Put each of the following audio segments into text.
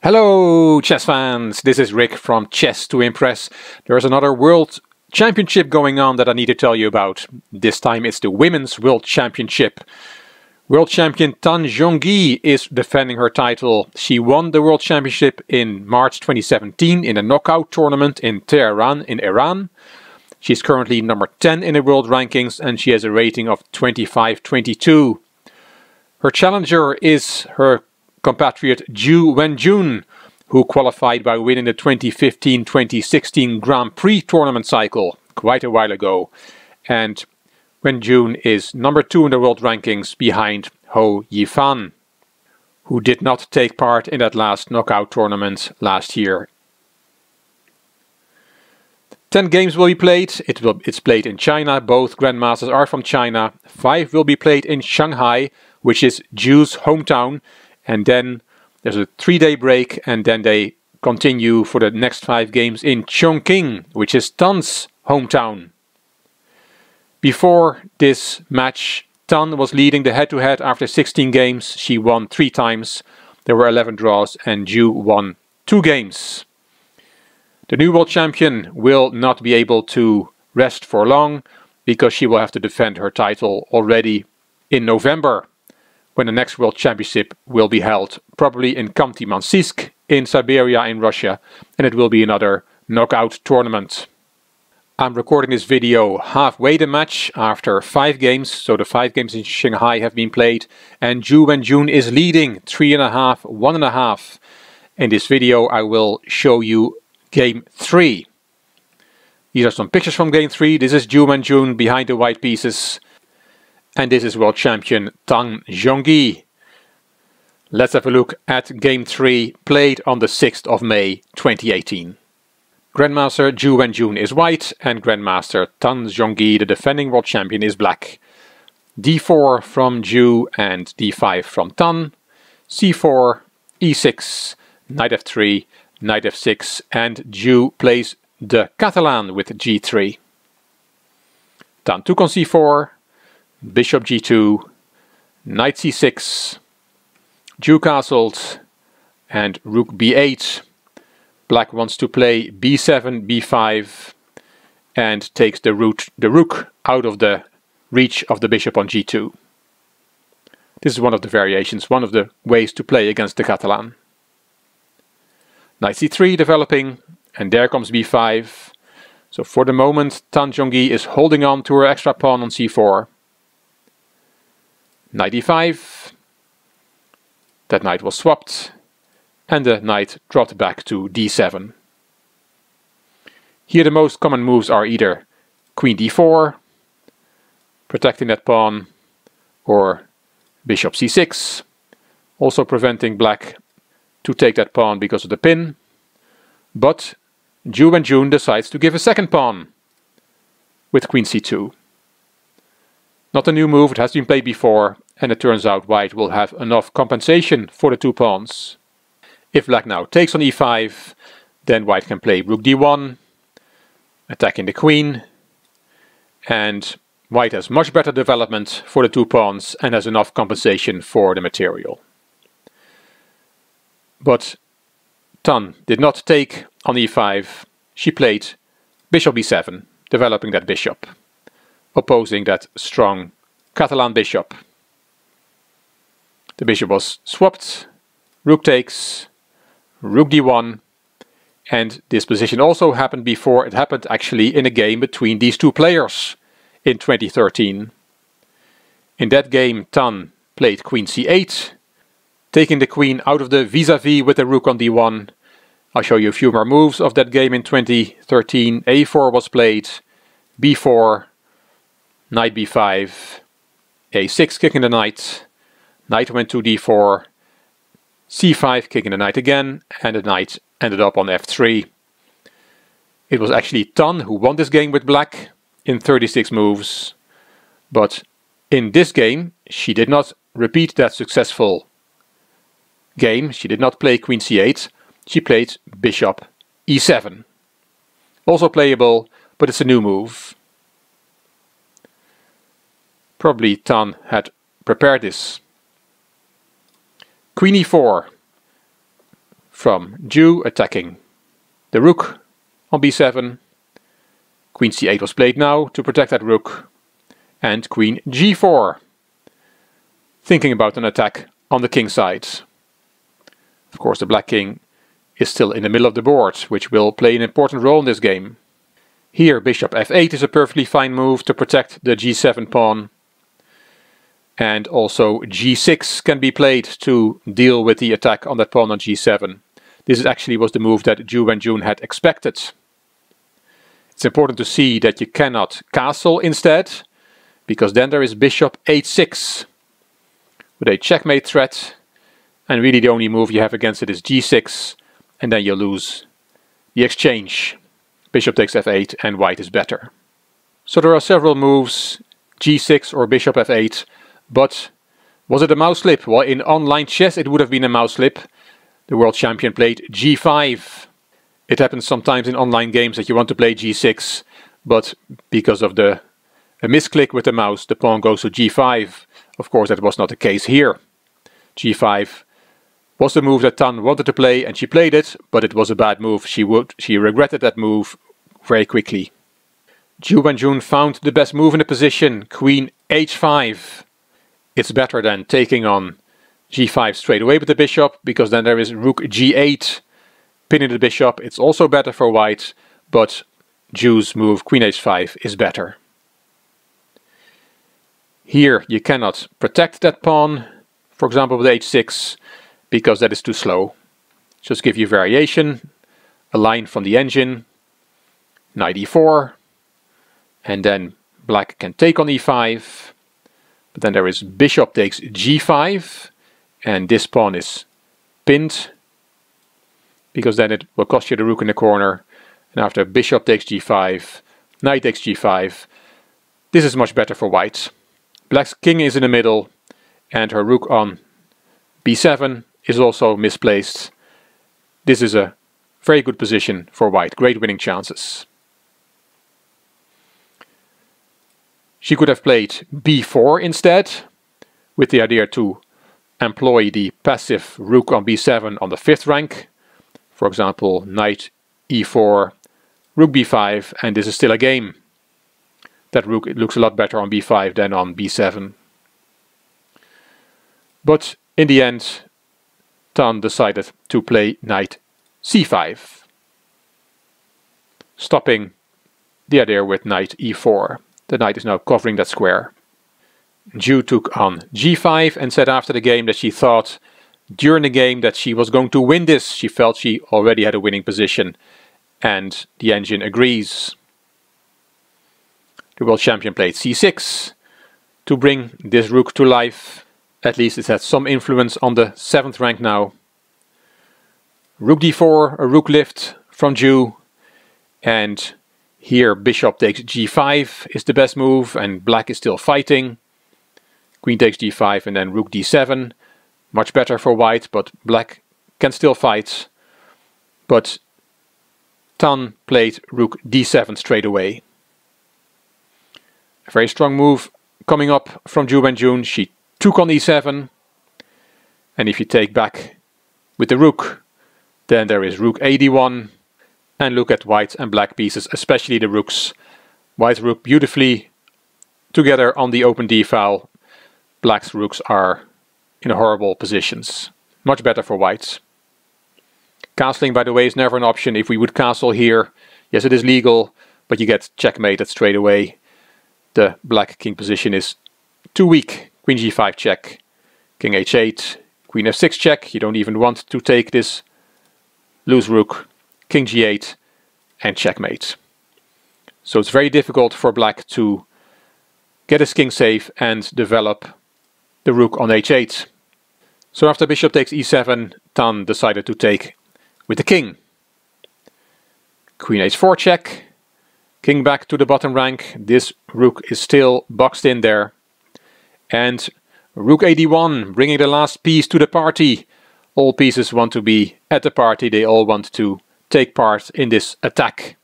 Hello chess fans, this is Rick from Chess to Impress. There's another World Championship going on that I need to tell you about. This time it's the Women's World Championship. World champion Tan Zhongyi is defending her title. She won the World Championship in March 2017 in a knockout tournament in Tehran in Iran. She's currently number 10 in the world rankings and she has a rating of 25-22. Her challenger is her compatriot Wenjun, who qualified by winning the 2015-2016 Grand Prix tournament cycle quite a while ago. And Wenjun is number 2 in the world rankings behind Ho Yifan, who did not take part in that last knockout tournament last year. 10 games will be played. It's played in China. Both grandmasters are from China. 5 will be played in Shanghai, which is Ju's hometown. And then there's a 3-day break, and then they continue for the next 5 games in Chongqing, which is Tan's hometown. Before this match, Tan was leading the head-to-head after 16 games. She won 3 times. There were 11 draws, and Ju won 2 games. The new world champion will not be able to rest for long, because she will have to defend her title already in November, when the next World Championship will be held, probably in Khanty-Mansiysk in Siberia in Russia, and it will be another knockout tournament. I'm recording this video halfway the match after 5 games, so the 5 games in Shanghai have been played, and Ju Wenjun is leading 3.5, 1.5. In this video I will show you Game 3. These are some pictures from Game 3. This is Ju Wenjun behind the white pieces. And this is world champion Tan Zhongyi. Let's have a look at Game 3, played on the 6th of May 2018. Grandmaster Ju Wenjun is white and Grandmaster Tan Zhongyi, the defending world champion, is black. d4 from Ju and d5 from Tan. c4, e6, knight f3, knight f6, and Ju plays the Catalan with g3. Tan took on c4. Bishop g2, knight c6, Ju castled, and rook b8. Black wants to play b7, b5, and takes the rook out of the reach of the bishop on g2. This is one of the variations, one of the ways to play against the Catalan. Knight c3 developing, and there comes b5. So for the moment, Tan Zhongyi is holding on to her extra pawn on c4. Knight e5, that knight was swapped, and the knight dropped back to d7. Here the most common moves are either queen d4, protecting that pawn, or bishop c6, also preventing black to take that pawn because of the pin. But Ju Wenjun decides to give a second pawn with queen c2. Not a new move, it has been played before, and it turns out white will have enough compensation for the 2 pawns. If black now takes on e5, then white can play rook d1, attacking the queen, and white has much better development for the 2 pawns and has enough compensation for the material. But Tan did not take on e5, she played bishop b7, developing that bishop, opposing that strong Catalan bishop. The bishop was swapped, rook takes, rook d1, and this position also happened before. It happened actually in a game between these 2 players in 2013. In that game, Tan played queen c8, taking the queen out of the vis-a-vis with the rook on d1. I'll show you a few more moves of that game in 2013. a4 was played, b4, knight b5, a6 kicking the knight, knight went to d4, c5 kicking the knight again, and the knight ended up on f3. It was actually Tan who won this game with black in 36 moves, but in this game she did not repeat that successful game. She did not play queen c8, she played bishop e7. Also playable, but it's a new move. Probably Tan had prepared this. Queen e4, from Zhu, attacking the rook on b7. Queen c8 was played now to protect that rook. And queen g4, thinking about an attack on the king side. Of course, the black king is still in the middle of the board, which will play an important role in this game. Here, bishop f8 is a perfectly fine move to protect the g7 pawn. And also g6 can be played to deal with the attack on that pawn on g7. This actually was the move that Zhu Wenjun had expected. It's important to see that you cannot castle instead, because then there is bishop h6 with a checkmate threat, and really the only move you have against it is g6, and then you lose the exchange. Bishop takes f8 and white is better. So there are several moves, g6 or bishop f8, but was it a mouse slip? Well, in online chess it would have been a mouse slip. The world champion played g5. It happens sometimes in online games that you want to play g6, but because of a misclick with the mouse, the pawn goes to g5. Of course, that was not the case here. g5 was the move that Tan wanted to play, and she played it, but it was a bad move. She regretted that move very quickly. Zhu Wenjun found the best move in the position, queen h5. It's better than taking on g5 straight away with the bishop, because then there is rook g8, pinning the bishop. It's also better for white, but Zhu's move, queen h5, is better. Here you cannot protect that pawn, for example with h6, because that is too slow. Just give you variation, a line from the engine, knight e4, and then black can take on e5, but then there is bishop takes g5, and this pawn is pinned, because then it will cost you the rook in the corner, and after bishop takes g5, knight takes g5, this is much better for white. Black's king is in the middle, and her rook on b7 is also misplaced. This is a very good position for white, great winning chances. She could have played b4 instead, with the idea to employ the passive rook on b7 on the 5th rank. For example, knight e4, rook b5, and this is still a game. That rook, it looks a lot better on b5 than on b7. But in the end, Tan decided to play knight c5, stopping the idea with knight e4. The knight is now covering that square. Zhu took on g5 and said after the game that she thought during the game that she was going to win this. She felt she already had a winning position, and the engine agrees. The world champion played c6 to bring this rook to life. At least it has some influence on the 7th rank now. Rook d4, a rook lift from Zhu, and here bishop takes g5 is the best move, and black is still fighting. Queen takes g5 and then rook d7, much better for white, but black can still fight. But Tan played rook d7 straight away. A very strong move coming up from Zhu Wenjun. She took on e7, and if you take back with the rook, then there is rook ad1, and look at white and black pieces, especially the rooks. White's rook beautifully together on the open d file. Black's rooks are in horrible positions. Much better for white. Castling, by the way, is never an option. If we would castle here, yes, it is legal, but you get checkmated straight away. The black king position is too weak. Queen g5 check, king h8, queen f6 check. You don't even want to take this loose rook. King g8 and checkmate. So it's very difficult for black to get his king safe and develop the rook on h8. So after bishop takes e7, Tan decided to take with the king. Queen h4 check, king back to the bottom rank. This rook is still boxed in there. And rook ad1, bringing the last piece to the party. All pieces want to be at the party, they all want to take part in this attack.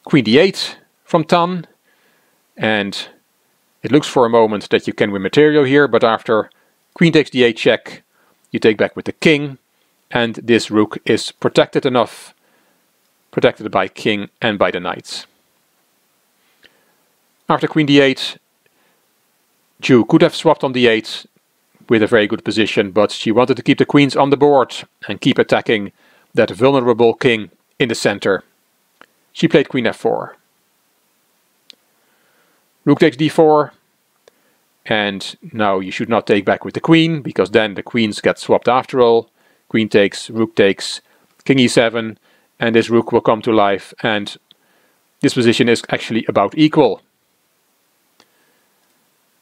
Queen d8 from Tan, and it looks for a moment that you can win material here, but after queen takes d8 check, you take back with the king, and this rook is protected enough, protected by king and by the knight. After queen d8, Zhu could have swapped on d8 with a very good position, but she wanted to keep the queens on the board and keep attacking that vulnerable king in the center. She played queen f4. Rook takes d4, and now you should not take back with the queen, because then the queens get swapped after all. Queen takes, rook takes, king e7, and this rook will come to life, and this position is actually about equal.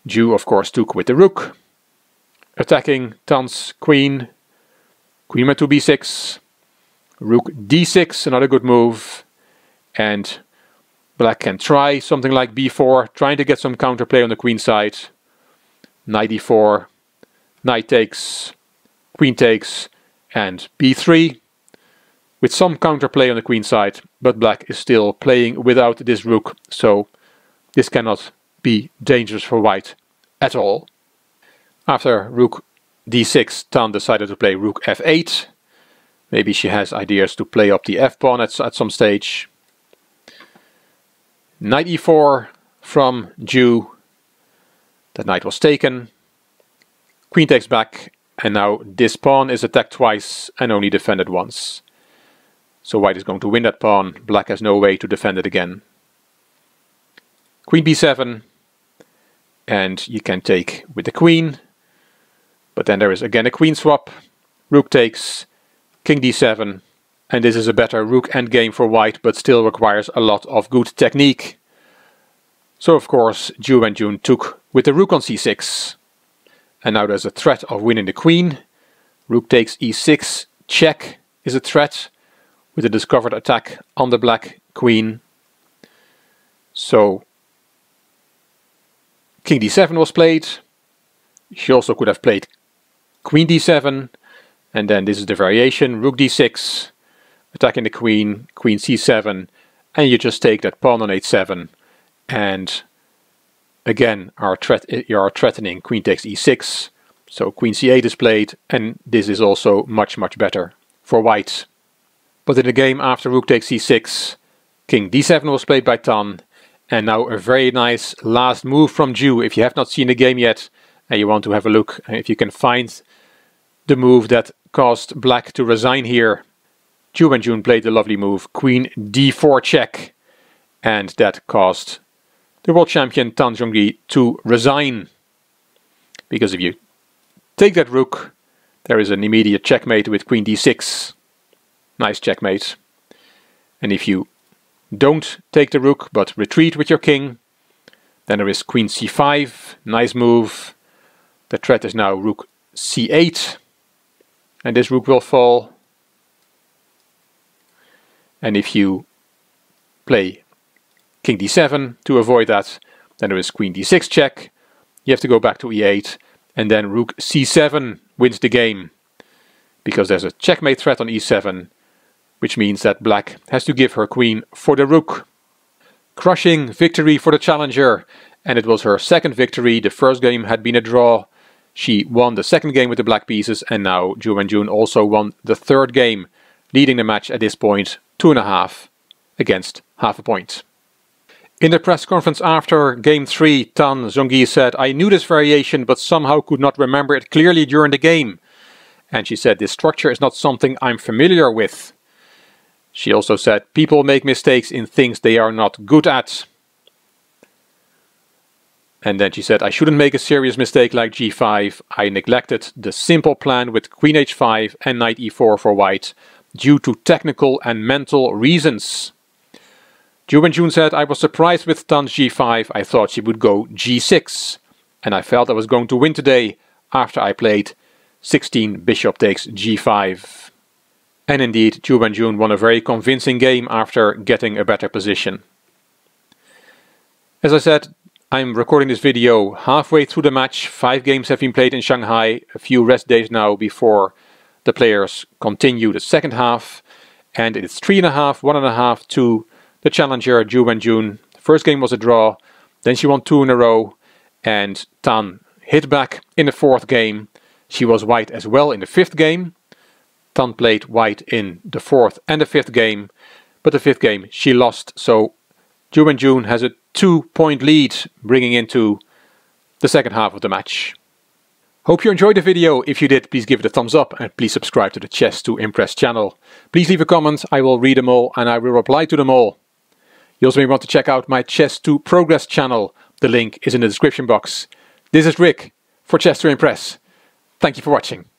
Zhu, of course, took with the rook, attacking Tan's queen. Queen went to b6, rook d6, another good move, and black can try something like b4, trying to get some counterplay on the queen side. Knight e4, knight takes, queen takes, and b3, with some counterplay on the queen side, but black is still playing without this rook, so this cannot be dangerous for white at all. After rook d6, Tan decided to play rook f8. Maybe she has ideas to play up the f-pawn at some stage. Knight e4 from Zhu. That knight was taken. Queen takes back, and now this pawn is attacked twice and only defended once. So white is going to win that pawn. Black has no way to defend it again. Queen b7, and you can take with the queen, but then there is again a queen swap. Rook takes, king d7, and this is a better rook endgame for white, but still requires a lot of good technique. So of course Zhu Wenjun took with the rook on c6, and now there's a threat of winning the queen. Rook takes e6, check is a threat with a discovered attack on the black queen. So king d7 was played. She also could have played queen d7, and then this is the variation, rook d6, attacking the queen, queen c7, and you just take that pawn on h7, and again you are threatening queen takes e6, so queen c8 is played, and this is also much better for white. But in the game after rook takes c6, king d7 was played by Tan, and now a very nice last move from Zhu. If you have not seen the game yet and you want to have a look, if you can find the move that caused black to resign here, Zhu Wenjun played the lovely move, queen d4 check, and that caused the world champion Tan Zhongyi to resign. Because if you take that rook, there is an immediate checkmate with queen d6. Nice checkmate. And if you don't take the rook but retreat with your king, then there is queen c5, nice move. The threat is now rook c8, and this rook will fall. And if you play king d7 to avoid that, then there is queen d6 check. You have to go back to e8, and then rook c7 wins the game, because there's a checkmate threat on e7, which means that black has to give her queen for the rook. Crushing victory for the challenger, and it was her second victory. The first game had been a draw. She won the second game with the black pieces, and now Zhu Wenjun also won the third game, leading the match at this point 2.5 against half a point. In the press conference after game 3, Tan Zhongyi said, "I knew this variation but somehow could not remember it clearly during the game." And she said, "This structure is not something I'm familiar with." She also said, "People make mistakes in things they are not good at." And then she said, "I shouldn't make a serious mistake like g5. I neglected the simple plan with queen h5 and knight e4 for white due to technical and mental reasons." Zhu Wenjun said, "I was surprised with Tan's g5. I thought she would go g6. And I felt I was going to win today after I played 16 bishop takes g5. And indeed, Zhu Wenjun won a very convincing game after getting a better position. As I said, I'm recording this video halfway through the match. 5 games have been played in Shanghai, a few rest days now before the players continue the second half. And it's 3.5, 1.5 to the challenger Zhu Wenjun. First game was a draw, then she won 2 in a row, and Tan hit back in the 4th game. She was white as well in the 5th game, Tan played white in the 4th and the 5th game, but the 5th game she lost, so Wenjun has a 2-point lead bringing into the second half of the match. Hope you enjoyed the video. If you did, please give it a thumbs up and please subscribe to the Chess to Impress channel. Please leave a comment, I will read them all and I will reply to them all. You also may want to check out my Chess to Progress channel. The link is in the description box. This is Rick for Chess to Impress. Thank you for watching.